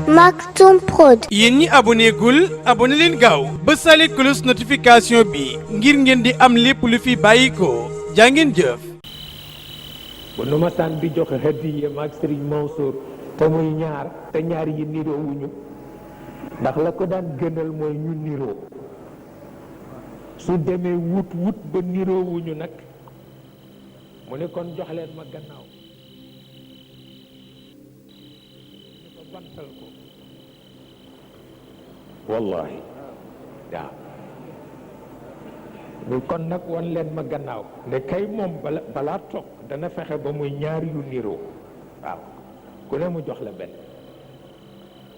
Maktoum Prod. yéen ñi aboné gul aboné leen gaaw bësale cloche notification bi ngir ngeen di am lépp lu fi bàyyi ko jaa ngeen jëf. bu nu masaan di joxe hadiya maag Serigne Mansour te muy ñaar te ñaar yi niroo wuñu ndax la ko daan gënal mooy ñu niroo su demee wut ba niroo wuñu nag mu ne kon jox leen ma gannaaw ñu ko bantal ko wallahi waaw muy kon nag wan leen ma gannaaw ne kay moom balaa toog dana fexe ba muy ñaar yu niroo waaw ku ne mu jox la benn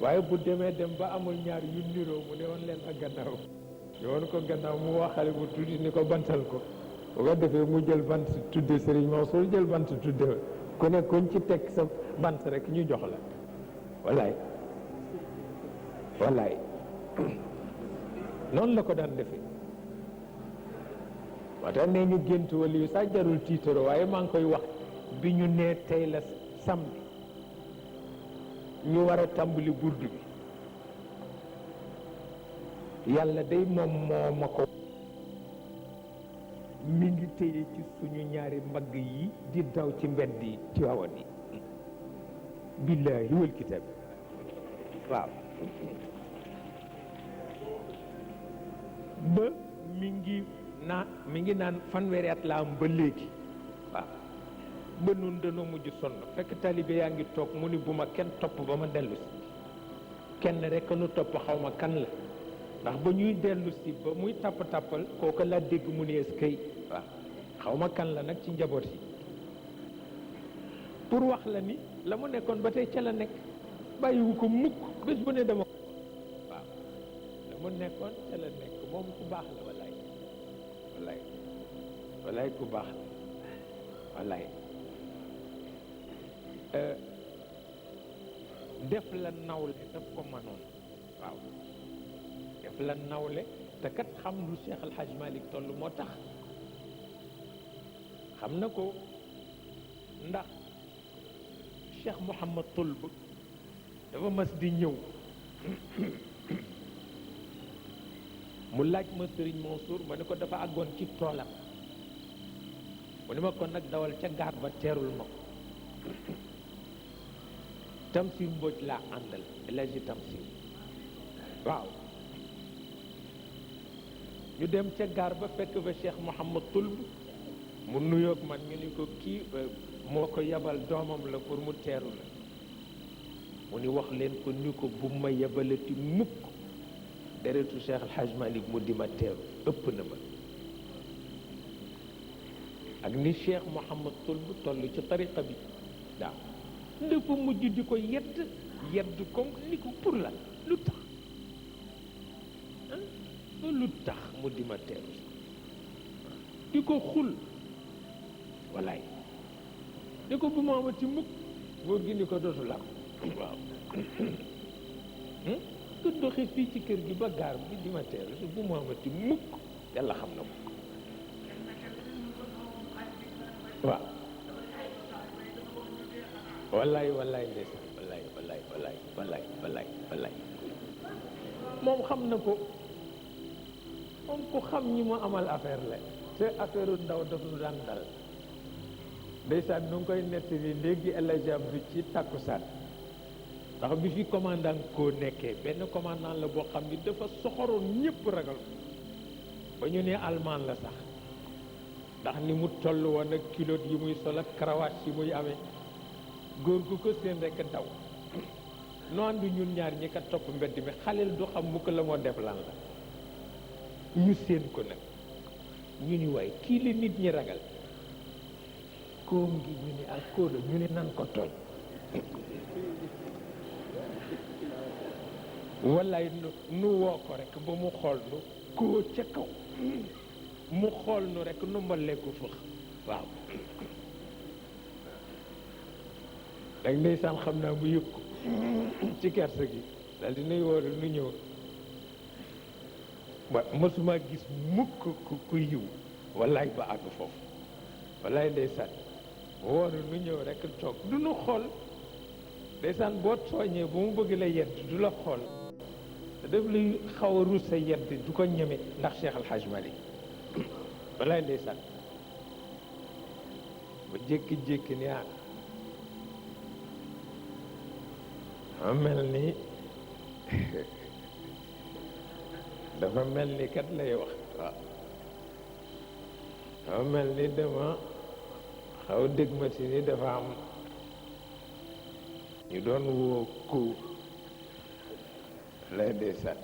waaye bu demee dem ba amul ñaar yu niroo mu ne wan leen ma gannaaw ñu wan ko gannaaw mu waxale bu tuddi ni ko bantal ko bu ko defee mu jël bant tudde Serigne Mansour jël bant tudde ku ne kuñ ci teg sa bant rek ñu jox la wallaay wallaay noonu la ko daan defee moo tax nee ñu gént wala yu sax jarul tiitaro waaye maa ngi koy wax bi ñu nee tey la samedi ñu war a tàmbali burdu bi yàlla day moom moo ma ko mi ngi téye ci suñu ñaari mbagg yi di daw ci mbedd yi ci wawan yi billaahi wal kitaab waaw ba mi ngi naan fanweeri at la am ba léegi waaw ba nun danoo mujj sonn fekk taalibe yaa ngi toog mu ni bu ma kenn topp ba ma dellu si kenn rek nu topp xaw ma kan la ndax ba ñuy dellu si ba muy tàpp-tàppal kooku laa dégg mu ni eskay waaw xaw ma kan la nag ci njaboot yi pour wax la ni la mu nekkoon ba tey ca la nekk bàyyiwu ko mukk bés bu ne dama waaw la mu nekkoon ca la nekk moom ku baax la wallaay wallaay wallaay ku baax la wallaay def la nawle daf ko mënoon waaw def la nawle te kat xam lu Cheikh Al Hadj Malick toll moo tax xam na ko ndax Cheikh Mouhamad Tulb dafa mas di ñëw mu laaj ma Serigne Mansour ma ne ko dafa àggoon ci toolam mu ne ma kon nag dawal ca gaar ba teerul ma ko Tamsir Mbodj laa àndal Elaaji Tamsir waaw ñu dem ca gaar ba fekk fa Cheikh Mouhamad Tulb mu nuyoog man ñu ni ko kii moo ko yabal doomam la pour mu teeru la mu ni wax leen ko ni ko bu ma yabalati mukk deretu Cheikh El Hadj Malick mu di ma teeru ëpp na ma ak ni Cheikh Mouhamad Tulb toll ci tariqa bi waaw dafa mujj di ko yedd ko ni ko pour la lu tax lu tax mu di ma teeru di ko xul wallaay di ko bu ma amati mukk góor gi ni ko dootu la waaw ku doxee fii ci kër gi ba gaar bi di ma teeru su bu ma amati mukk yàlla xam na ko waaw wallaay wallaay ndeysaan wallaay moom xam na ko moom ku xam ñi mu amal affaire la te affaire ndaw daf nu daan dal ndeysaan nu ngi koy nettali léegi elajab bi ci tàkkusaan ndax bi fi commandant koo nekkee benn commandant la boo xam ni dafa soxoroon ñëpp ragal ba ñu ne allemand la sax ndax ni mu toll woon ak culotte yi muy sol ak cravate yi muy amee góor gu ko seen rekk daw nu ànd ñun ñaar ñi ka topp mbedd mi xaleel du xam mu ko la moo def lan la ñu seen ko nag ñu ni waaye kii la nit ñi ragal koom gi ñu ni ak kóola ñu ne nan ko tooñ wallaay nu woo ko rek ba mu xool nu koo ca kaw mu xool nu rek nu mbalee ko fëx waaw dag ndeysaan xam naa mu yëg ko ci kersa gi daal dinay wóor nu ñëw wa mësuma gis mukk ku yiw wallaay ba àgg foofu wallaay ndeysaan wóor nu ñëw rek toog du nu xool ndeysaan boo tooñee ba mu bëgg la yedd du la xool daf lay xaw a rus sa yedd du ko ñeme ndax Cheikh Al Hadj Malick walaay ndeysaan ba jékki-jékki ni dafa mel ni dafa mel ni kat lay wax waaw dafa mel ni dama xaw dégg ma si ni dafa am ñu doon woo ku lay dee sat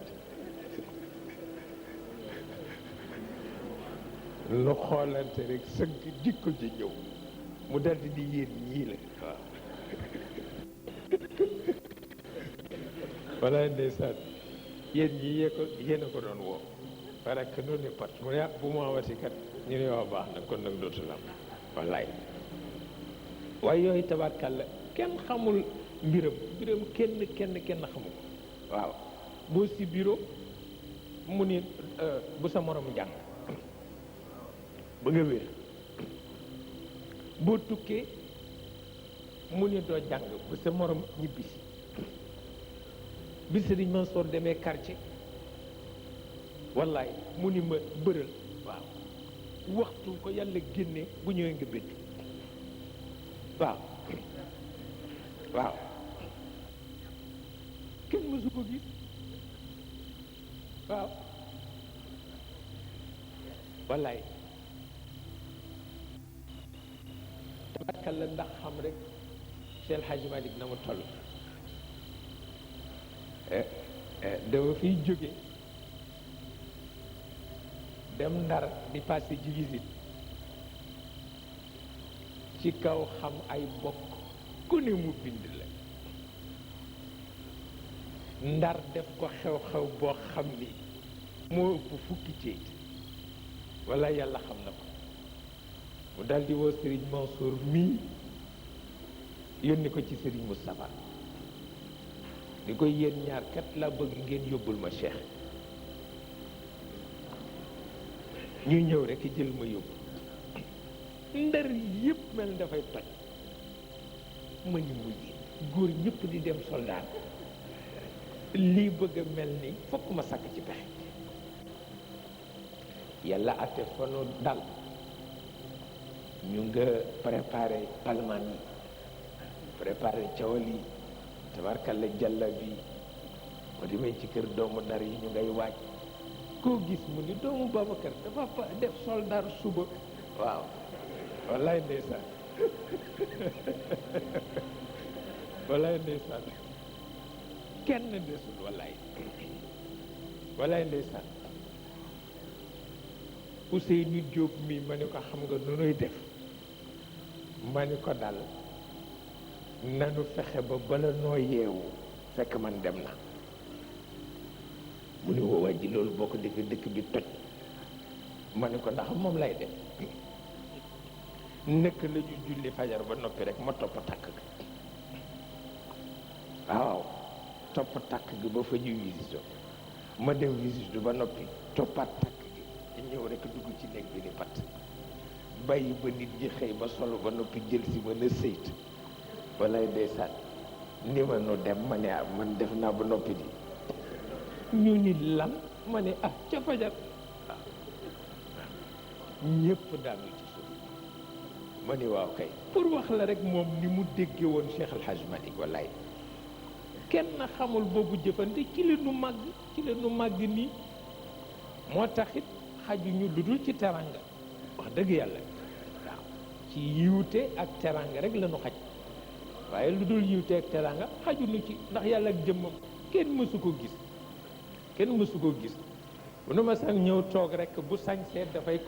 nu xoolante rek sëgg jikko ji ñëw mu daldi di yéen ñii la waaw walaay ndeysaan yéen ñii yéen a ko doon woo parce que noonu ni pat mu ne bu mu amati kat ñu ne waaw baax na kon nag dootul am wallaay waaye yooyu tabaarkàlla kenn xamul mbiram kenn xamu ko waaw boo si bureau mu ni bu sa morom jàng ba nga wér boo tukkee mu ni doo jàng bu sa morom ñibbisi bi Sëriñ Mansour demee quartier wallaay mu ni ma bëral waaw waxtu ko yàlla génnee bu ñëwee nga bëgg waaw waaw kenn mësu ko gis waaw wallaay tabarkalla ndax xam rek Cheikh El Hadj Malick na mu toll dama fiy jóge dem Ndar di passé ci visite ci kaw xam ay bokk ku ne mu bind la Ndar def ko xew-xew boo xam ni moo ëpp fukki ceyt walla yàlla xam na ko mu daldi woo Serigne Mansour mii yónni ko ci Serigne Moustapha di koy yéen ñaar kat laa bëgg ngeen yóbbul ma Cheikh ñuy ñëw rekk jël ma yóbbu Ndar yépp mel ni dafay toj ma ni mujj góor ñëpp di dem soldat lii bëgg a mel ni fokk ma sàkk ci pexe yàlla ate fanu dal ñu nga préparé palman yi préparé cawal yi tabarkalla jàlla bi boo demee ci kër doomu Ndar yi ñu ngay waaj koo gis mu ni doomu Babacar dafa def soldat suba waaw wallaay ndeysaan wallaay ndeysaan kenn desul wallaay ndeysaan Ousseynou Diop mi ma ni ko xam nga nu nuy def ma ni ko dal nanu fexe ba bala noo yeewu fekk man dem na mu ni woo ji loolu boo ko defee dëkk bi toj ma ni ko ndax moom lay def nekk la ñu julli fajar ba noppi rek ma topp takk gi waaw topp takk gi ba fa ñuy visite ma dem visite ba noppi toppaat takk gi ñëw rek dugg ci néeg bi ni pat bàyyi ba nit ñi xëy ba solo ba noppi jël si ma na sëyt walay ndeysaan ni ma nu dem ma ne man def naa ba noppi di ñu nit lan ma ne ca fajar ñépp daanu ci suuf ma ni waaw kay pour wax la rek moom ni mu dégge woon Cheikh El Hadj Malick wallaay kenn xamul boobu jëfante ci la nu màgg nii moo taxit xajuñu lu dul ci teranga wax dëgg yàlla waaw ci yiwte ak teranga rek la nu xaj waaye lu dul yiwte ak teranga xajuñu ci ndax yàlla ak jëmmam kenn mësu ko gis bu nu ma sax ñëw toog rek bu sañsee dafay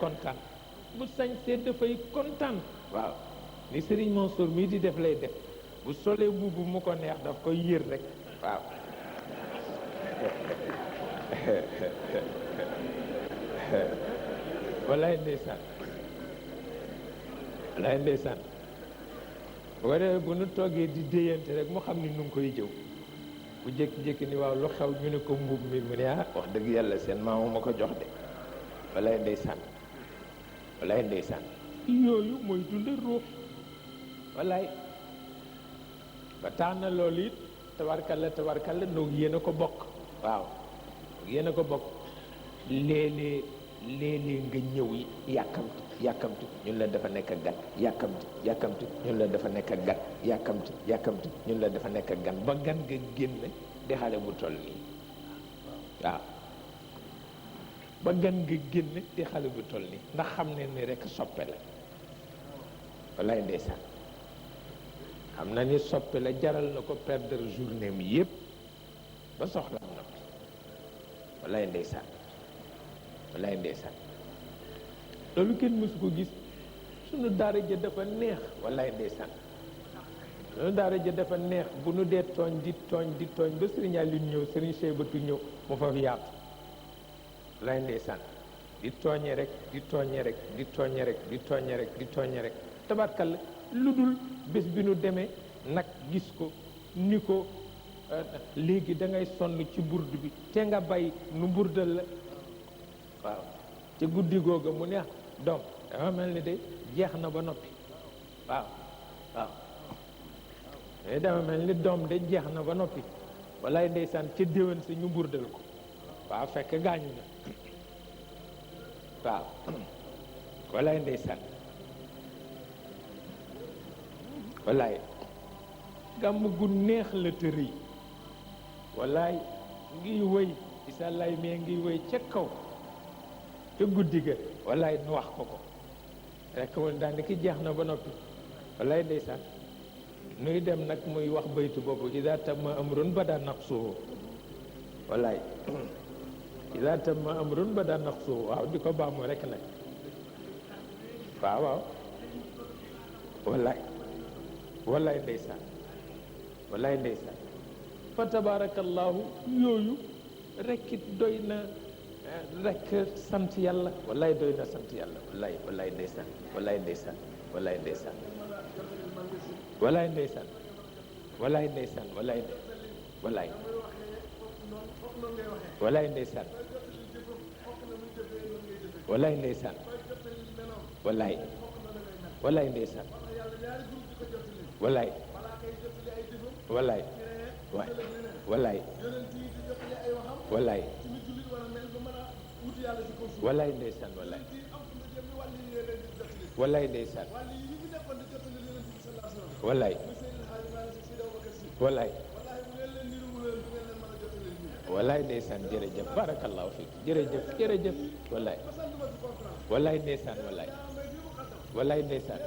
kontaan waaw ni Serigne Mansour mii di def lay def bu solee mbubb mu ko neex daf koy yër rek waaw wallaay ndeysaan waree bu nu toogee di déyante rek mu xam ni nu ngi koy jëw bu jékki-jékki ni waaw lu xew ñu ne ko mbubb mi mu ne wax dëgg yàlla seen maamu ma ko jox de wallaay ndeysaan yooyu mooy dunda ruux wallaay ba tax na loolu it tabarkalla noog yéen a ko bokk waaw yéen a ko bokk léeg-léeg nga ñëw yàkkamti ñun la dafa nekk gan yàkkamti ñun la dafa nekk gan yàkkamti ñun la dafa nekk gan ba gan nga génn di xale bu toll nii waaw ba gan nga génn di xale bu toll nii ndax xam ne ni rekk soppe la wallaay ndeysaan xam na ni soppe la jaral na ko perdre journée mi yépp ba soxla noppi wallaay ndeysaan loolu kenn mësu ko gis sunu daara ja dafa neex wallaay ndeysaan sunu daara ja dafa neex bu nu dee tooñ di tooñ ba Sëriñ Aliou ñëw Sëriñ Cheybatu ñëw mu fa yaatu wallaay ndeysaan di tooñe rek tabarkalla lu dul bés bi nu demee nag gis ko ni ko léegi da ngay sonn ci burd bi te nga bàyyi nu burdal la waaw te guddi googa mu neex doom dafa mel ni de jeex na ba noppi waaw dama mel ni doom de jeex na ba noppi wallaay ndeysaan ca déwén sa ñu burdal ko waaw fekk gaañu na waaw wallaay ndeysaan wallaay gàmm gu neex la te rëy wallaay ngiy wëy isa lay mee ngiy wëy ca kaw te guddi ga wallaay nu wax ko rekk mu daal ki jeex na ba noppi wallaay ndeysaan nuy dem nag muy wax baytu boobu ida tamma amrun bada naqsuhu wallaay ida tamma amrun bada naqsuhu waaw di ko baamu rekk nag waaw wallaay ndeysaan fa tabarakallahu yooyu rekkit doy na rekk sant yàlla wallaay doy na sant yàlla wallaay ndeysaan wallaay ndeysaan wallaay ndeysaan wallaay ndeysaan jërëjëf barakallahu fiik jërëjëf wallaay ndeysaan wallaay ndeysaan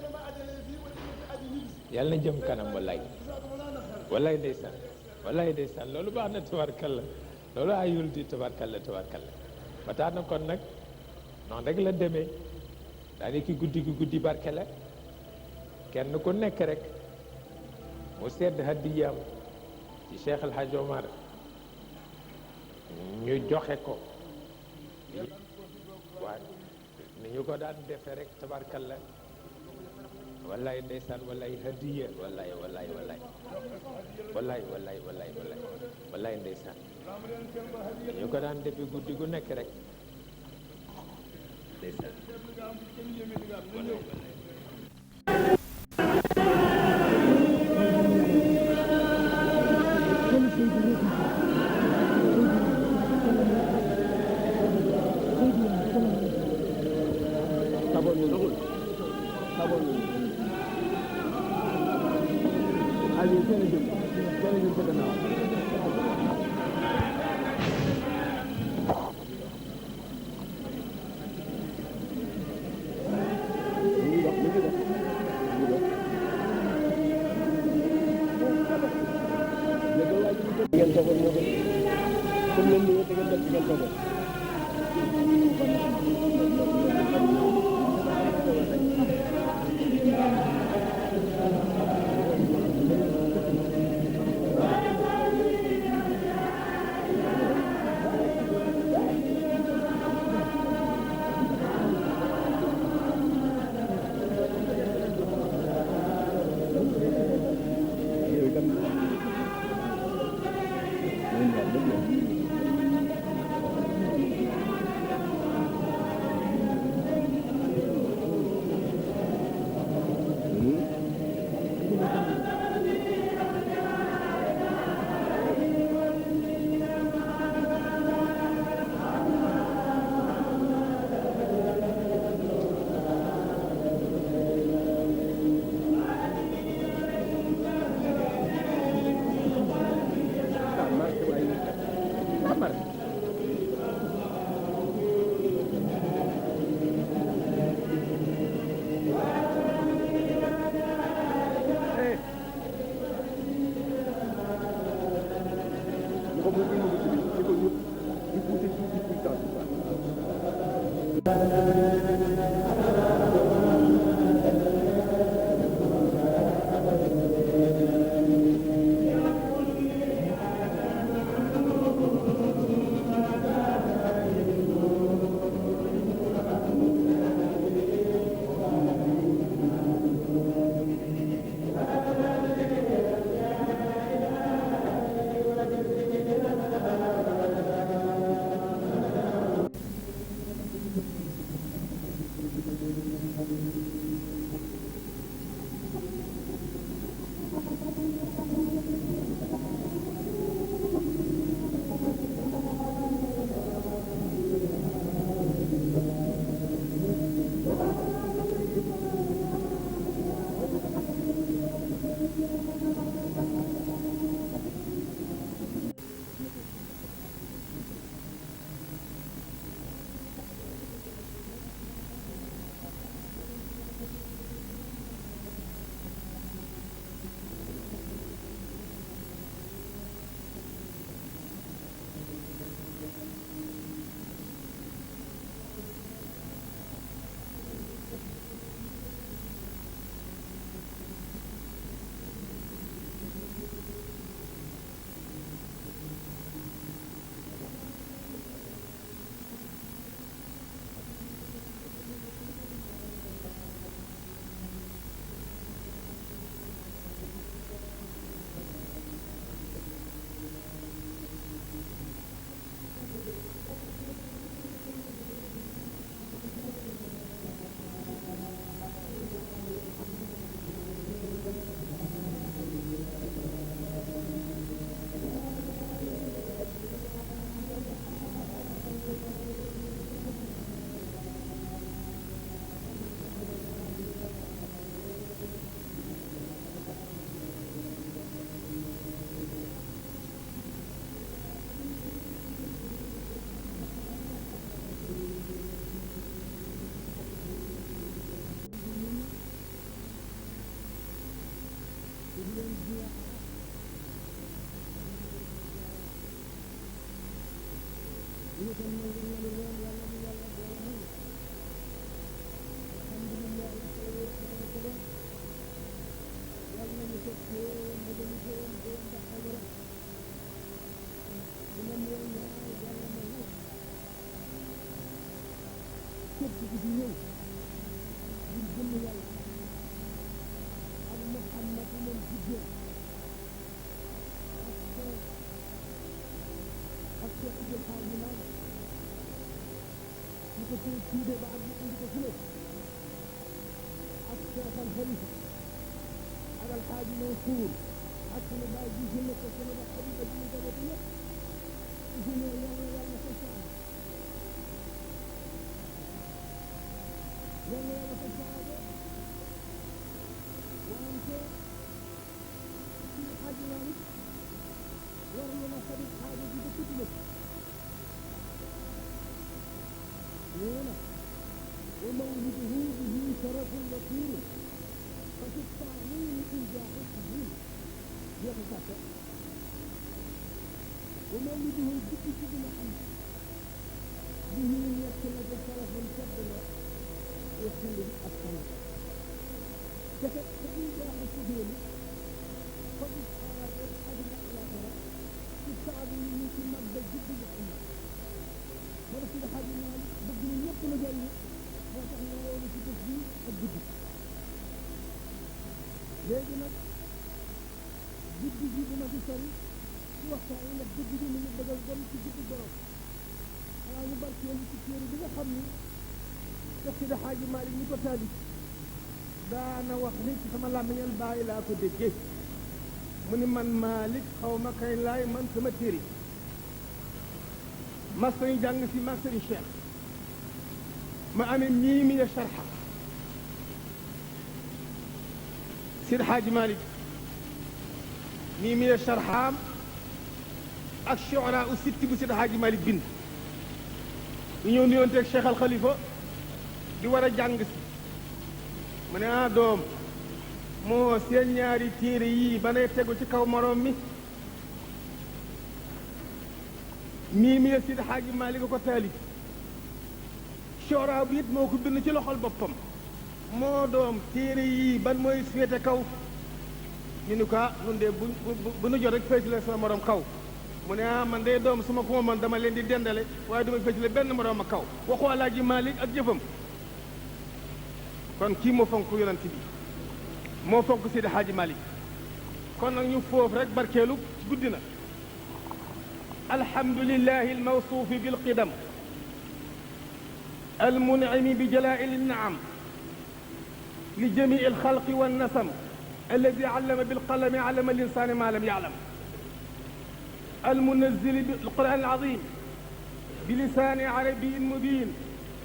yàlla na jëm kanam wallaay ndeysaan loolu baax na tabarkalla loolu ayul di tabarkalla ba tax na kon nag noonu rek la demee daal ki guddi barke la kenn ku nekk rek mu sedd hadiyaam ci Cheikh El Hadj Omar ñu joxe ko waaw ni ñu ko daan defe rek tabarkalla wallaay ndeysaan wallaay hadiya wallaay ndeysaan ñu ko daan defe guddi gu nekk rek ndeysaan comme immobilisé ci ko ñëpp di pousser tuuti puissance léegi nag guddi gi duma ci sori ci waxtaan yi nag guddi gi mu ngi bëgg a dem ci guddi borom xanaa ñu barkeelu ci téere bi nga xam ni Cheikh Sidi Hadji Malick ñi ko taalif daana wax ni ci sama làmmiñal bàyyi laa ko déggee mu ni man Malick xaw ma kay laay man sama téere mas nañu jàng si mag Sëriñ Cheikh ma amee mii mi ya sharxa Sidi Hadji Malick mii mi ya sharxaam ak shu'ara u sitti bu Sidi Hadji Malick bind ñu ñëw nuyonteeg Cheikh Al Khalifa di war a jàng si mu ne ah doom moo seen ñaari téere yii ba nay tegu ci kaw morom mi mii mi Sidi Xaaji Maalik ko taalif Shora bi it moo ko bind ci loxol boppam moo doom téere yii ban mooy féete kaw ñu ni ko nun de bu nu jot rek féetale sama morom kaw mu ne man de doom su ma ko moomoon dama leen di dendale waaye dama féetale benn morom a kaw waxu Alaaji Maalik ak jëfam kon kii moo fonk yonent bi moo fonk Sidi Xaaji Maalik kon nag ñu foofu rek barkeelu guddi na alhamdulillahi almawsuufi bilqidam almun'imi bi jalaa'il an-na'am li jamii alxalqi wannasam alladi allama bilqalami allama al-insaana maa lam ya'lam المنزل بالقرآن العظيم بلسان عربي مبين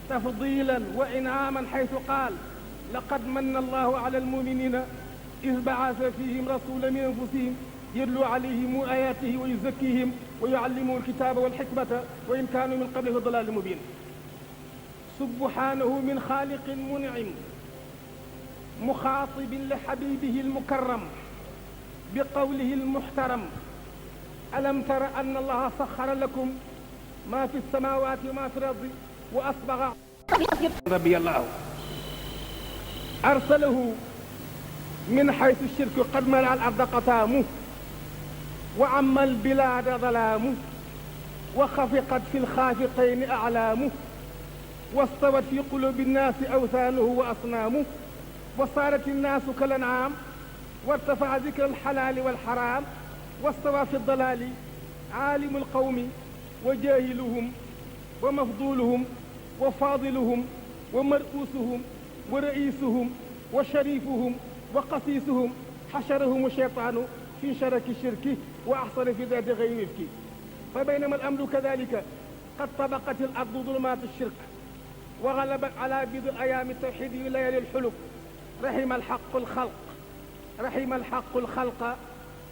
تفضيلا وإنعاما حيث قال لقد من الله على المؤمنين إذ بعث فيهم رسولا من أنفسهم يتلو عليهم آياته ويزكيهم ويعلمهم الكتاب والحكمة وإن كانوا من قبله في ضلال مبين سبحانه من خالق منعم مخاطب لحبيبه المكرم بقوله المحترم ألم تر أن الله سخر لكم ما في السماوات وما في الأرض وأسبغ ربي الله أرسله من حيث الشرك قد ملأ الأرض قطامه وعم البلاد ظلامه وخفقت في الخافقين أعلامه واستوت في قلوب الناس أوثانه وأصنامه وصارت الناس كالأنعام وارتفع ذكر الحلال والحرام واستوى في الضلال عالم القوم وجاهلهم ومفضولهم وفاضلهم ومرؤوسهم ورئيسهم وشريفهم وقسيسهم حشرهم الشيطان في شرك الشرك وأحصل في ذات غير وفك فبينما الأمر كذلك قد طبقت الأرض ظلمات الشرك وغلبت على بيض أيام التوحيد وليالي الحلق رحم الحق الخلق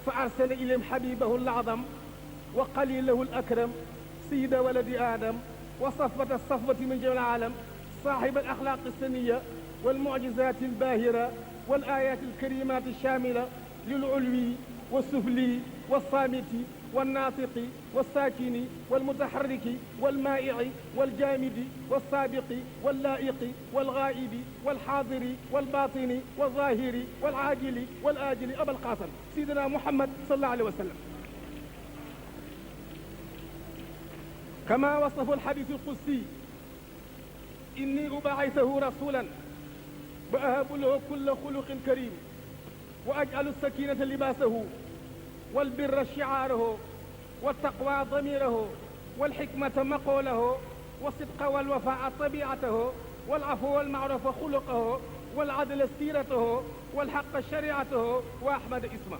فأرسل إليهم حبيبه الأعظم وقليله الأكرم سيد ولد آدم وصفوة الصفوة من جميع العالم صاحب الأخلاق السنية والمعجزات الباهرة والآيات الكريمات الشاملة للعلوي والسفلي والصامت والناطق والساكن والمتحرك والمائع والجامد والسابق واللائق والغائب والحاضر والباطن والظاهر والعاجل والآجل أبا القاسم سيدنا محمد صلى الله عليه وسلم كما وصف الحديث القدسي إني أبعثه رسولا وأهب له كل خلق كريم وأجعل السكينة لباسه والبر شعاره والتقوى ضميره والحكمة مقوله والصدق والوفاء طبيعته والعفو والمعروف خلقه والعدل سيرته والحق شريعته وأحمد اسمه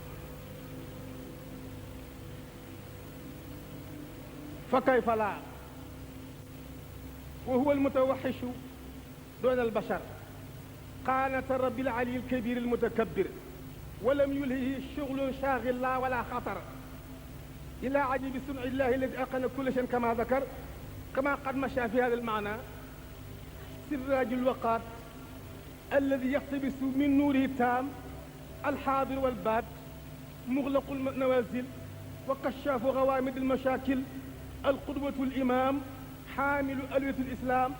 فكيف لا وهو المتوحش دون البشر قانة رب العلي الكبير المتكبر ولم يلهه شغل شاغل لا ولا خطر إلى عجيب صنع الله الذي أتقن كل شيء كما ذكر كما قد مشى في هذا المعنى سراج الوقات الذي يقتبس من نوره التام الحاضر والباد مغلق النوازل وكشاف غوامض المشاكل القدوة الإمام حامل ألوية الإسلام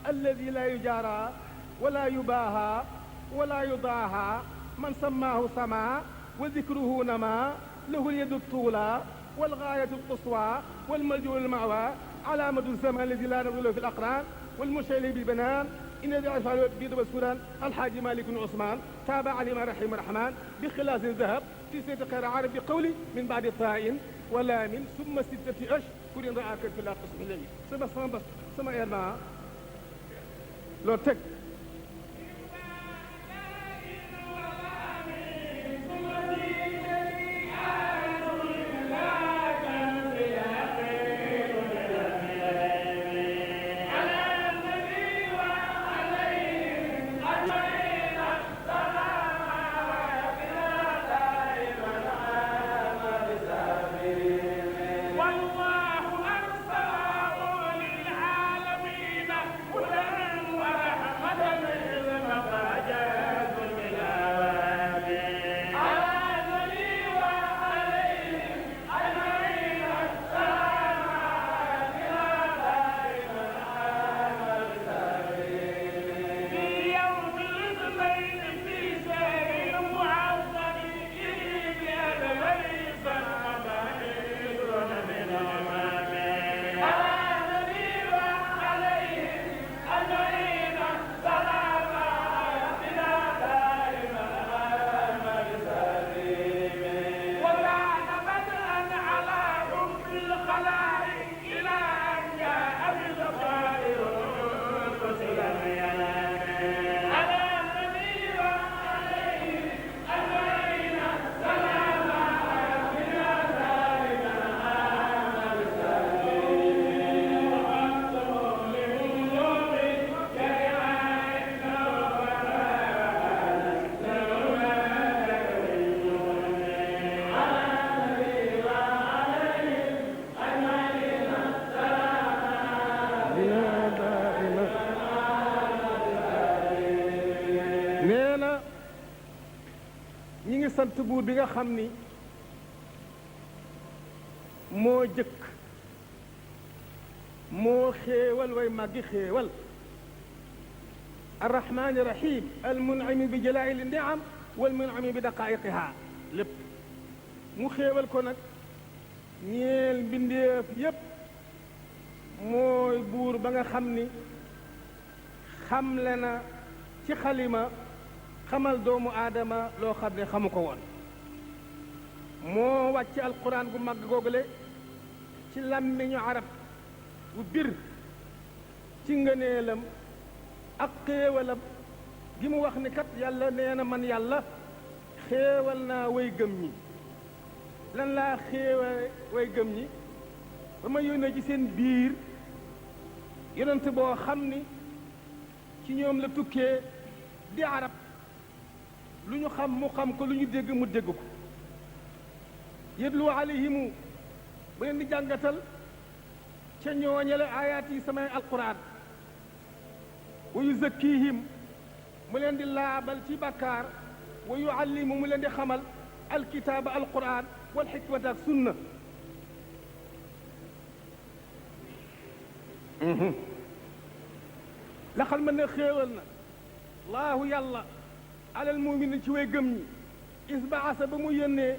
الذي لا يجارى ولا يباهى ولا يضاهى من سماه سما وذكره نما له اليد الطولى والغاية القصوى والملجأ المأوى علامة الزمان الذي لا نظل في الأقران والمشيل بالبنان إن الذي يفعل بيد والسودان الحاج مالك بن عثمان تابع لما رحم الرحمن بخلاص الذهب في سيد خير عرب بقولي من بعد طائن ولا من ثم 6 أشهر رآك في الله قسم الله سما إيرما لو تك ngi sant buur bi nga xam ni moo jëkk moo xéewal way màggi xéewal arrahmani rahim almunami bi jalaili niam walmunami bi daqaiqiha lépp mu xéewal ko nag ñeel mbindeef yépp mooy buur ba nga xam ni xamle na ci xalima xamal doomu aadama loo xam ne xamu ko woon moo wàcc alquran gu mag googule ci làmmiñu arab bu bir ci ngëneelam ak xéewalam gi mu wax ni kat yàlla nee na man yàlla xéewal naa way gëm ñi lan laa xéewale way gëm ñi ba ma yónnee ci seen biir yonent boo xam ni ci ñoom la tukkee di arab lu ñu xam mu xam ko lu ñu dégg mu dégg ko yetlu alayhimu bu leen di jàngatal ca ñooñale ayaat yi samay alquran wa yuzakkihim mu leen di laabal ci bàkkaar wa yuallimu mu leen di xamal alkitaaba alquran wal xikmata ak sunna la xal mën ne xéewal na laahu yàlla alal muminin ci way gëm ñi is baasa ba mu yónnee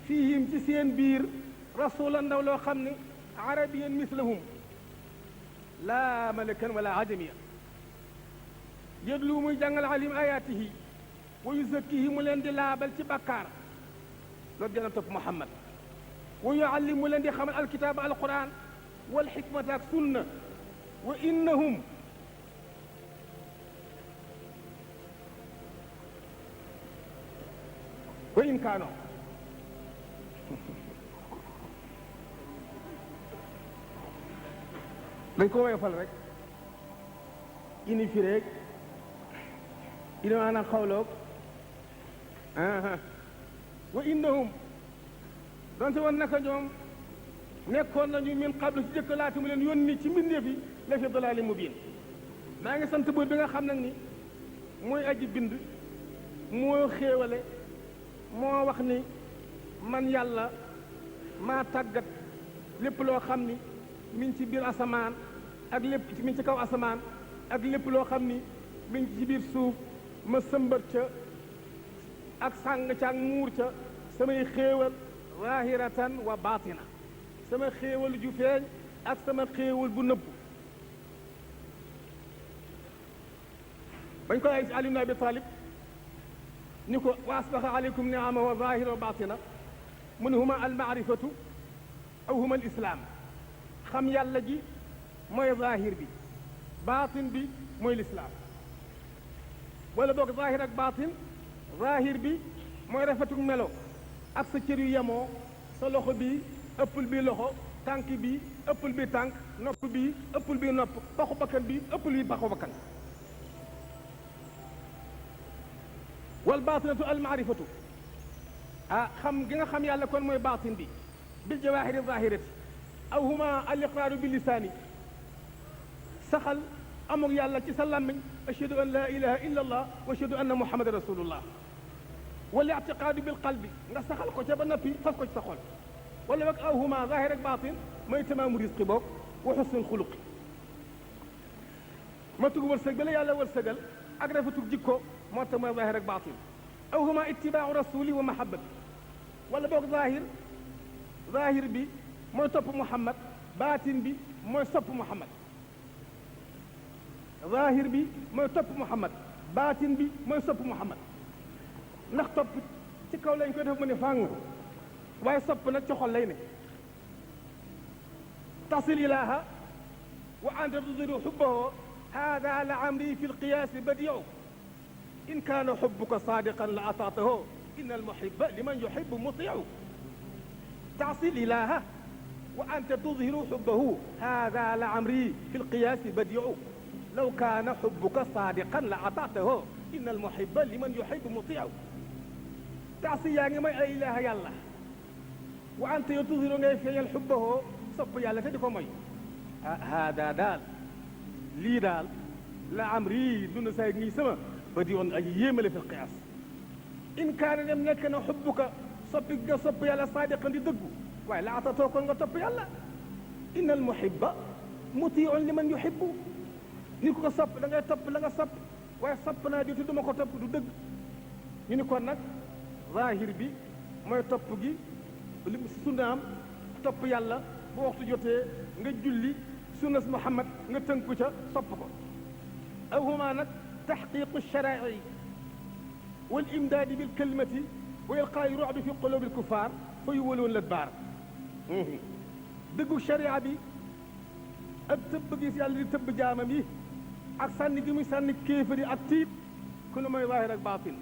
fiihim ci seen biir rasulan ndaw loo xam ne arabiyan mislahum laa malakan wala ajamiya yedlu muy jàngal alim ayaatihi wa yuzakkihi mu leen di laabal ci bàkkaar loolu gën a topp Muhammad wa yuallim mu leen di xamal alkitaaba alquran wal xikmata ak sunna wa innahum wa in kaano dañ ko woyofal rek ini fireeg ina maanaam xawloog wa innahum donte woon naka ñoom nekkoon nañu min qablu ci jëkk laata mu leen yónni ci mbindeef yi la fi dalaali mubiin maa ngi sant buur bi nga xam nag ni mooy aji bind moo xéewale moo wax ni man yàlla maa tàggat lépp loo xam ni mi ngi ci biir asamaan ak lépp mi ngi ci kaw asamaan ak lépp loo xam ni mi ngi ci biir suuf ma sëmbat ca ak sàng ca ak muur ca samay xéewal zahiratan wa batina sama xéewal ju feeñ ak sama xéewal bu nëbb bañ ko ay si Ali ibn Abi Talib ni ko wa asbaxa aleykum niama wa zahira wa batina mu ne huma almaarifatu aw huma alislaam xam yàlla ji mooy zahir bi baatin bi mooy lislaam wala boog zahir ak baatin zahir bi mooy rafetuk melo ak sa cër yu yemoo sa loxo bi ëppul bi loxo tànk bi ëppul bi tànk nopp bi ëppul bi nopp paxu bakkan bi ëppul bi paxu bakkan wal baatinatu al maarifatu xam gi nga xam yàlla kon mooy baatin bi bil jawaahiri zahirati aw huma al iqraaru bi lisaani saxal amul yàlla ci sa làmmiñ ashhadu an la ilaha illa allah wa ashhadu anna muhammadan rasulullah wala ictiqaadu bil qalbi nga saxal ko ca ba noppi fas ko ci sa xol wala wag aw huma zahir ak baatin mooy tamaamu risqi boog wa xusnul xuluqi ma tug wërsëg bi la yàlla wërsëgal ak rafetug jikko moo tax mooy zahir ak baatin aw huma ittibaau rasuli wa mahabbati wala boog zahir bi mooy topp Muhammad baatin bi mooy sopp Muhammad zahir bi mooy topp Muhammad baatin bi mooy sopp Muhammad ndax topp ci kaw lañ koy def mu ne fàng waaye sopp nag ci xol lay ne tasil ilaha wa anta tudiru xubbahu hada la amri fi lqiyaasi badiu in kaana xubbuka saadiqan la ataatahu in almuhiba liman yuhibu mutiu tasil ilaha wa anta tudhiru xubbahu hada la amri fi lqiyaasi badiu law kaana xubbuka saadiqan la ataatahu in almuhiba liman yuhibu mutiu taasi yaa ngi may ay ilaha yàlla wa anta yow tudhiru ngay feeñal xubbahoo sopp yàlla te di ko moy hada daal lii daal la amri dund say ngi sama ba di woon aji yéemale fi qiyaas in kaana dem nekk na xubbuka soppi nga sopp yàlla saadiqan di dëggu waaye la atatoo kon nga topp yàlla inna al muhibba mutiun liman yuhibbu ni ko sopp da ngay topp la nga sopp waaye sopp naa di te duma ko topp du dëgg ñu ni kon nag zahir bi mooy topp gi li sunnaam topp yàlla bu waxtu jotee nga julli sunnas Muhammad nga tënku ca sopp ko aw huma nag taxqiqu sharaai wal imdaadi bil kalimati wa ilqaa'i ru'bi fi qulubi al kuffar fa yuwalluuna al-adbaar dëggu sharia bi ak tëbb gi yàlla di tëbb jaamam yi ak sànni gi muy sànni kéefari ak tiit ku ne mooy zaahir ak baatin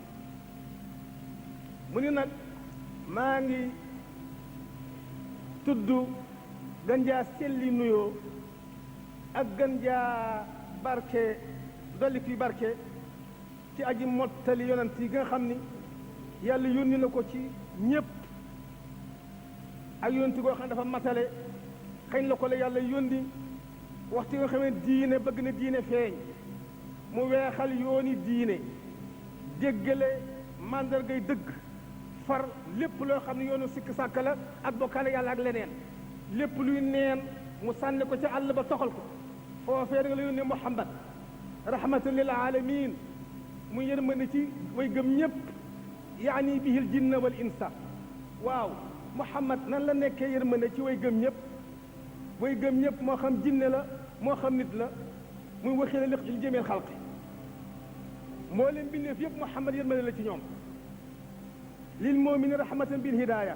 mu ni nag maa ngi tudd gën jaa selli nuyoo ak gën jaa barke dolli kuy barke ci aji mottali yonent yi nga xam ni yàlla yónni na ko ci ñépp ak yonent goo xam ne dafa matale xëy la ko la yàlla yónni waxtu yoo xamee diine bëgg na diine feeñ mu weexal yooni diine déggale màndargay dëgg far lépp loo xam ne yoonu sikk sàkk la ak bokkaale yàlla ak leneen lépp luy neen mu sànni ko ca àll ba toxal ko foofee da nga la yónnee Muhammad rahmatan lil alamin mu yërmande ci way gëm ñëpp yaani bihil jinna wal insa waaw Muhammad nan la nekkee yërmande ci way gëm ñëpp way gëm ñëpp moo xam jinne la moo xam nit la muy waxee la li jëmeel xalqi moo leen bindeef yëpp Muhammad yërmande la ci ñoom lil mumini rahmatan bil hidaya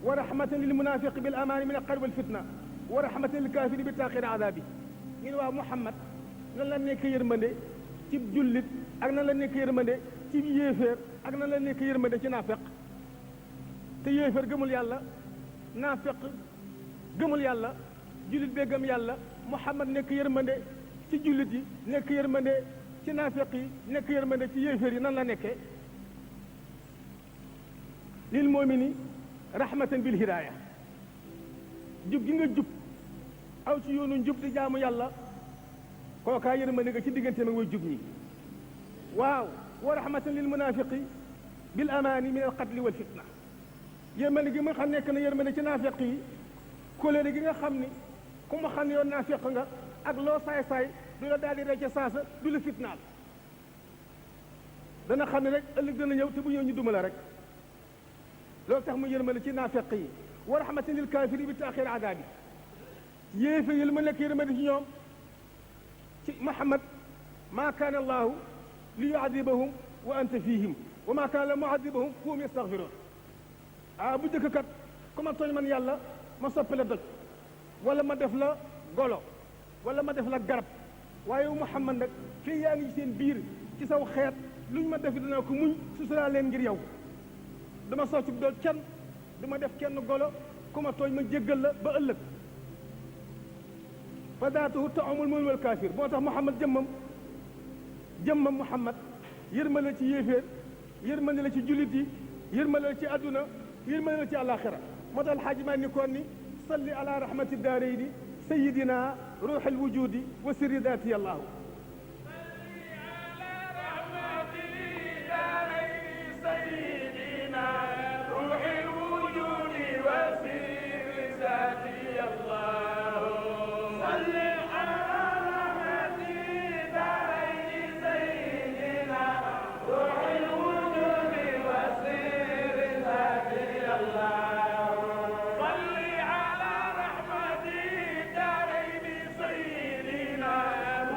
wa rahmatan lil munafiqi bil amaani min alqarbi wal fitna wa rahmatan lil kafiri bi taaxiri adabi ñu ne waaw Muhammad nan la nekk yërmande ci jullit ak nan la nekk yërmande ci yéeféer ak nan la nekk yërmande ci naafeq te yéeféer gëmul yàlla naafeq gëmul yàlla jullit bee gëm yàlla Muhammad nekk yërmande ci jullit yi nekk yërmande ci naafeq yi nekk yërmande ci yéeféer yi nan la nekkee lil mu'mini rahmatan bil hidaaya jub gi nga jub aw ci yoonu njub di jaamu yàlla kookaa yërmande nga ci digganteem ak way jub ñi waaw wa rahmatan lil munafiqi bil amaani min al qatli wal fitna yërmande gi nga xam nekk na yërmande ci naafeq yi kóllëre gi nga xam ni ku ma xam ne yoon naafeq nga ak loo saay-saay du la daal di rey ca saasa du la fitnaal dana xam ne rek ëllëg dana ñëw te bu ñëw ñu duma la rek loolu tax mu yërmande ci naafeq yi wa rahmatan lil kaafiri bi taaxir adaabi yéefe yi lu ma nekk yërmande ci ñoom ci Muhammad maa kaana allahu li yuadibahum wa anta fihim wa maa kaana la muadibahum wa hum yastaghfiruun bu njëkk kat ku ma tooñ man yàlla ma soppi la doj wala ma def la golo wala ma def la garab waaye Muhammad nag fii yaa ngi ci seen biir ci saw xeet luñ ma def dina ko muñ susuraa leen ngir yow dama socc dool kenn du ma def kenn golo ku ma tooñ ma jéggal la ba ëllëg fa daatuhu taamul mu'min wal kaafir moo tax Muhammad jëmmam Muhammad yërmande la ci yéeféer yërmande la ci jullit yi yërmande la ci àdduna yërmande la ci àllaaxira moo tax alxaaji maa ni koon ni salli ala rahmati daarayni sayidina ruuxil wujudi wa sirri daati allahu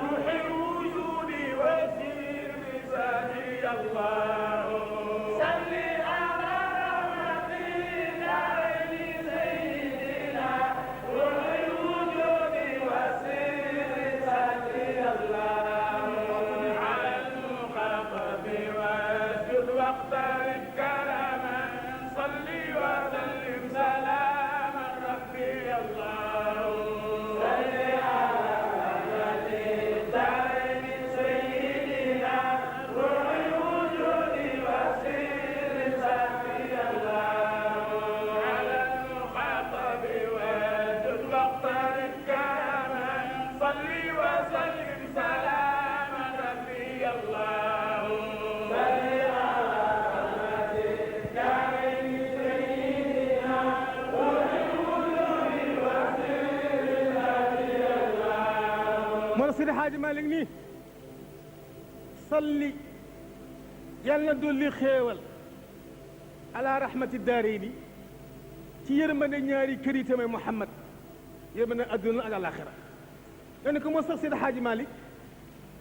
روح moo la Seydi Haaji Malik nii salli yàlla na dolli xéewal ala rahmati daarayni ci yërmande ñaari kër yi tamit Muhammad yërmande adduna ak alaxira nga ne ko moo sax Seydi Haaji Malik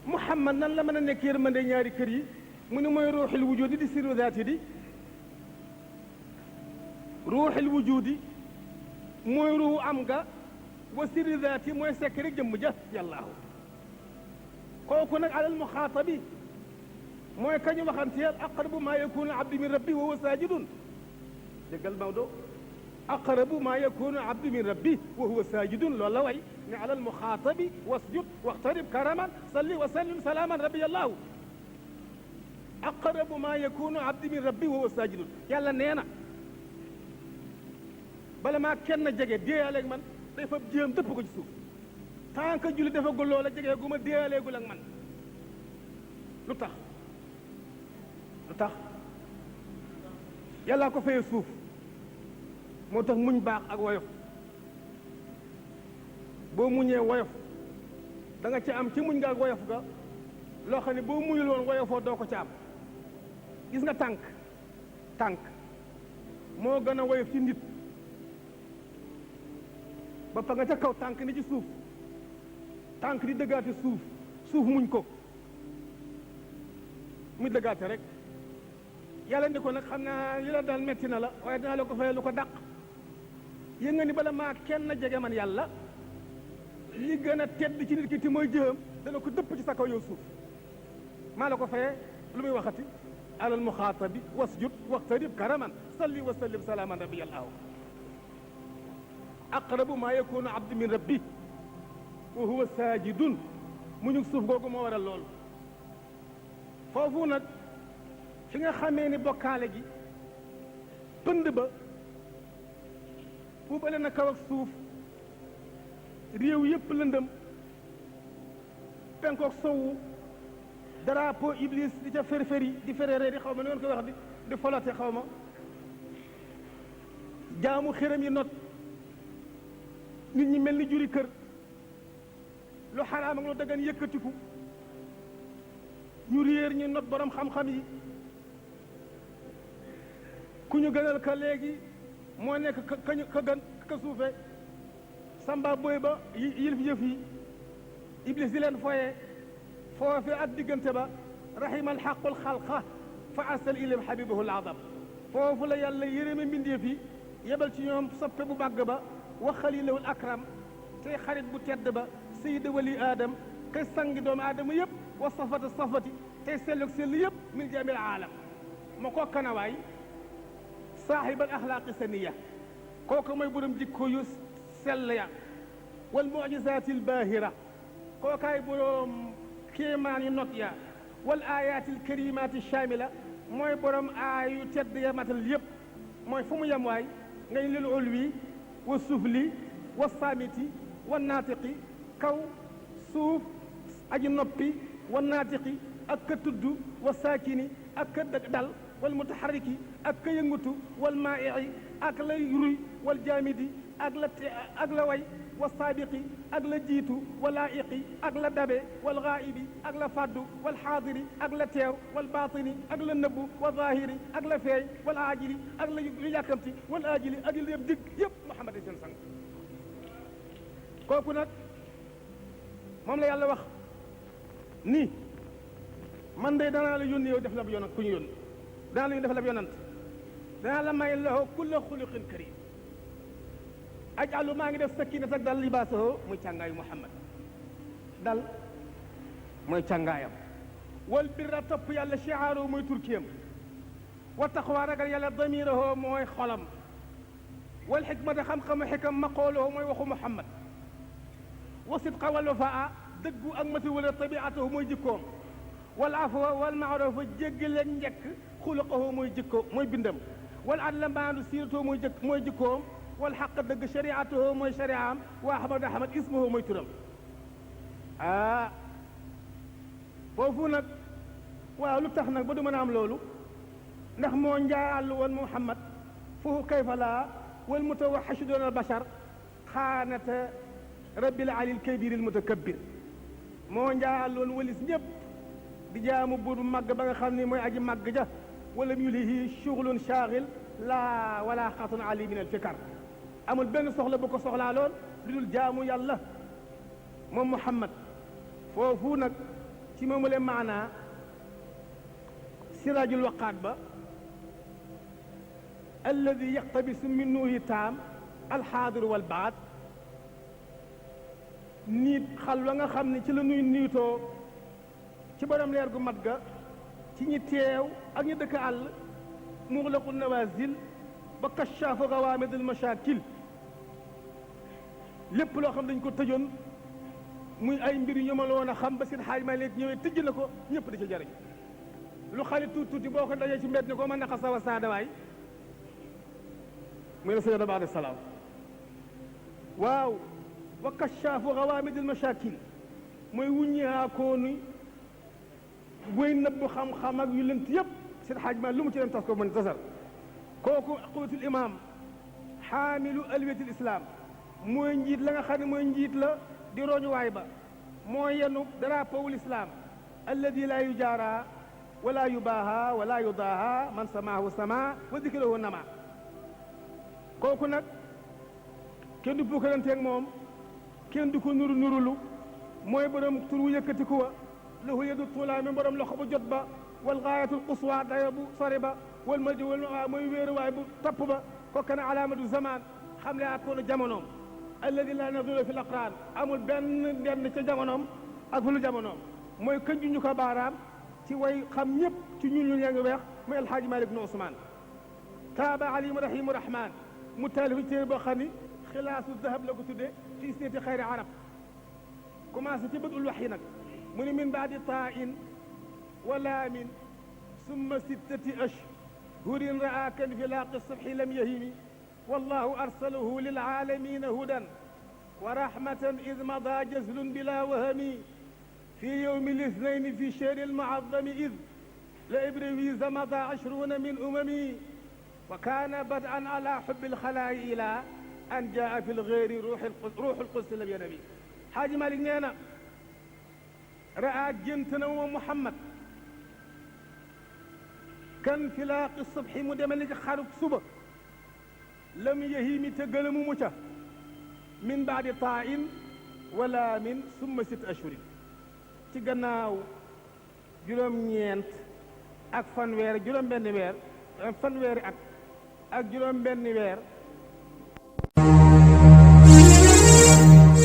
Muhammad nan la mën a nekk yërmande ñaari kër yi mu ne mooy ruuxil wujudi di sirru zaati di ruuxil wujudi mooy ruuxu am nga wa sirru zaati mooy sekk rek jëmm ja yàllaahu kooku nag alal muxaatabi mooy kañu waxanteel aqrabu maa yakunu abdu min rabbi wa huwa saajidun déggal Maodo aqrabu maa yakunu abdu min rabbi wa huwa saajidun loolu la way ne alal muxaatabi wasjud waxtarib karaman salli wa sallim salaaman rabbi allahu aqrabu maa yakunu abdu min rabbi wa huwa saajidun yàlla nee na bala maa kenn jege déeyaleeg man day fa jéem dëpp ko ci suuf tant que julli defagul loola jegee gu ma déeyaleegul ak man lu tax yàllaa ko fayee suuf moo tax muñ baax ak woyof boo muñee woyof da nga ca am ci muñ nga ak woyof ga loo xam ne boo muñul woon woyofoo doo ko ca am gis nga tànk moo gën a woyof ci nit ba fa nga ca kaw tànk ni ci suuf tànk di dëggaate suuf muñ ko muy dëggaate rek yàlla ndi ko nag xam naa li la daal metti na la waaye dinaa la ko fayee lu ko dàq yëg nga ni bala maa kenn jege man yàlla li gën a tedd ci nit ki te mooy jëfam dana ko dëpp ci sa kaw yow suuf maa la ko fayee lu muy waxati alal muxaatabi wasjud waxtarib karaman salli wa sallim salaaman rabbi allahu aqrabu maa yakunu abdu min rabbi wa huwa saajidun mu ñu suuf googu moo waral loolu foofu nag fi nga xamee ni bokkaale gi pënd ba fuubale na kaw ak suuf réew yépp lëndëm penkook sowu drapeau iblis di ca férféri di feréré di xaw ma ni ngeen koy wax di folote xaw ma jaamu xëram yi not nit ñi mel ni juri kër lu xaraam ak lu dagan yëkkatiku ñu réer ñu not borom xam-xam yi ku ñu gënal ka léegi moo nekk ka gën ka suufe samba boy ba yilif yëf yi iblis di leen foye foofe ak diggante ba rahima alxaqul xalqa fa arsal ilayhim habibahu alazam foofu la yàlla yërëme mbindeef yi yebal ci ñoom soppe bu màgg ba wa xalilahul akram tey xarit bu tedd ba sayida wali aadam kay sangi doomu aadama yëpp wa safata safati tey sellog sell yëpp min jamil aalam ma ko kanawaay saaxibal axlaaqi saniya kooku mooy borom jikko yu sell ya wal mucjisaati albaahira kookaay borom kéemaan yu not ya wal ayaati alkarimaati shamila mooy borom aay yu tedd ya matal yëpp mooy fu mu yem waay ngay lil ulwi wa sufli wa saamiti wa naatiqi kaw suuf aji noppi wa naatiqi ak ka tudd wa saakini ak ka dal wal mutaharriki ak ka yëngutu wal maa'i'i ak la ruy wal jaamidi ak la way wa saabiqi ak la jiitu wa laa'iqi ak la dabe wal gaa'ibi ak la faddu wal xaadiri ak la teew wal baatini ak la nëbbu wa zaahiri ak la feeñ wal aajili ak la yu yàkkamti wal aajili ak la yëpp digg yëpp Muhammad seen sang kooku nag moom la yàlla wax nii man de danaa la yónni yow def la bu yonant ku ñu yónni danaa la def la bu yonant danaa la may lahu kulla xuluqin karim ajalu maa ngi def sakinat ak dal libaasaho muy càngaayu Muhammad dal mooy càngaayam wal birra topp yàlla shi'aaru mooy turkiyam wa taqwa ragal yàlla damiraho mooy xolam wal xikmata xam-xamu xikam maqooluhu mooy waxu Muhammad wa sidqa wal wafaa dëggu ak mati wala tabiatahu mooy jikkoom wal afwa wal maarufa jéggaleeg njekk xuluqahu mooy jikko mooy bindam wal adla maandu siiratahu mooy jikkoom wal xaq dëgg shariatuhu mooy shariaam wa ahmad ismuhu mooy turam foofu nag waaw lu tax nag ba du mën a am loolu ndax moo njaallu woon Muhammad foofu kayfa laa wal mutawaxishu doon al bashar xaanata rabbil alil kabir al mutakabbir moo njaaloon walis ñëpp di jaamu buur bu màgg ba nga xam ne mooy aji màgg ja wala yulihi shughulun shaghil laa wala xatun ali min al fikar amul benn soxla bu ko soxlaa lool lu dul jaamu yàlla moom Muhammad foofu nag ci moomule maanaa siraajul waqaat ba alladi yaqtabisu min nuuri taam alxaadir wal baad niit xal wa nga xam ne ci la nuy niitoo ci borom leer gu mat ga ci ñi teew ak ñi dëkk àll muxlaqu nawazil ba kashaafu gawaamidul mashakil lépp loo xam dañ ko tëjoon muy ay mbir yu ma la woon a xam ba seen xaaj ma léegi ñëwee tëj na ko ñëpp di ci jariñ lu xale tuuti tuuti boo ko dajee ci mbedd ni ko mën na xa sawa saadawaay muy la sayyida baada salaam waaw wa kashaafu gawaamidul mashakil mooy wuññihaa koonu buy nëbb xam-xam ak yu lënt yëpp seen xaaj ma lu mu ci dem tas ko mën tasar kooku quwatul imam xaamilu alwiyatul islam mooy njiit la nga xam ne mooy njiit la di roñuwaay ba moo yenu drapeau l'islam alladi la yujaara wala yubaaha wala yudaaha man samaahu sama wa dikrahu nama kooku nag kenn du pukkaranteeg moom kenn du ko nuru nurulu mooy borom tur wu yëkkatiku wa lahu yadu tuulaa mi borom loxo bu jot ba wal gaayatul quswa daya bu sori ba wal madi wal mooy wéeruwaay bu topp ba kooku na alaamatu zaman xam le ak koonu jamonoom alladi la nadula fi l aqraan amul benn denn ca jamonoom ak fu lu jamonoom mooy kënju ñu ko baaraam ci way xam ñëpp ci ñun ñu yaa ngi weex muy alxaaji Malik ibn Usmaan taaba alimu rahimu rahman mu taalif téere boo xam ni xilaasu dahab la ko tuddee fii seeti xayri arab commencé ci bët ul wax yi nag mu ni min baadi tain wa laamin summa sittati ashhurin ra'aakan fi laaqi subhi lam yahimi wallahu arsalahu lilaalamina hudan wa rahmatan id mada jazlun bila wahami fi yowmi lisnaini fi shehri almuazami id la ibriwisa mada 20 min umami wa kaana bad'an ala hubbi alxalaayi ila an jaa fi lgeyri ruuxu lqudsi lam yanami xaaji Malik nee na raa gént na moom Muhammad kan fi laaqi subhi mu demel ni ci xarub suba lam yahimi te gëlëmu mu ca min baadi tain wala min summa 6 ashhurin ci gannaaw juróom-ñeent ak fanweer juróom-benn weer fanweeri at ak juróom-benn weer.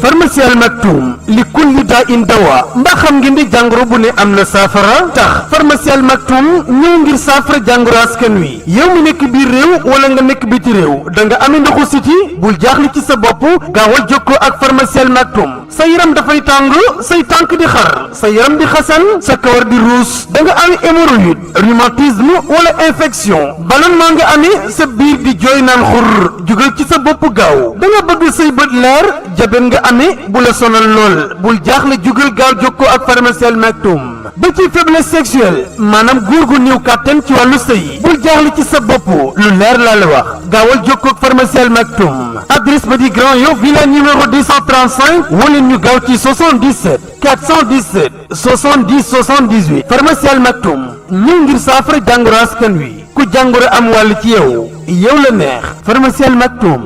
pharmacie Al Maktoum li kulli daa in dawa mbaa xam ngeen di jàngoro bu ne am na saafara tax pharmacie Al Maktoum ñëw ngir saafara jàngoro askan wi yow mi nekk biir réew wala nga nekk biti réew da nga amee ndoxu siti bul jaaxle ci sa bopp gaawal jokkoo ak pharmacie Al Maktoum sa yaram dafay tàng say tànk di xar sa yaram di xasan sa kawar di ruus da nga amee hémorroïde rhumatisme wala infection ballonnement nga amee sa biir di jooy naan xur jugal ci sa bopp gaaw da nga bëgg say bët leer jabet nga amee bu la sonal lool bul jaaxle jugal gaaw jokkoo ak pharmacie Al Maktoum ba ci faiblesse sexuelle maanaam góor gu néew kàttan ci wàllu sëy bul jaaxle ci sa bopp lu leer laa la wax gaawal jokkoo ak pharmacie Al Maktoum adresse ba di Grand Yoff villa numéro 235 wala ñu gaaw ci 77 417 70 78 pharmacie Al Maktoum ñëw ngir saafara jàngoro askan wi ku jàngoro am wàll ci yow la neex pharmacie Al Maktoum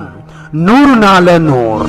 nuurun ala nuur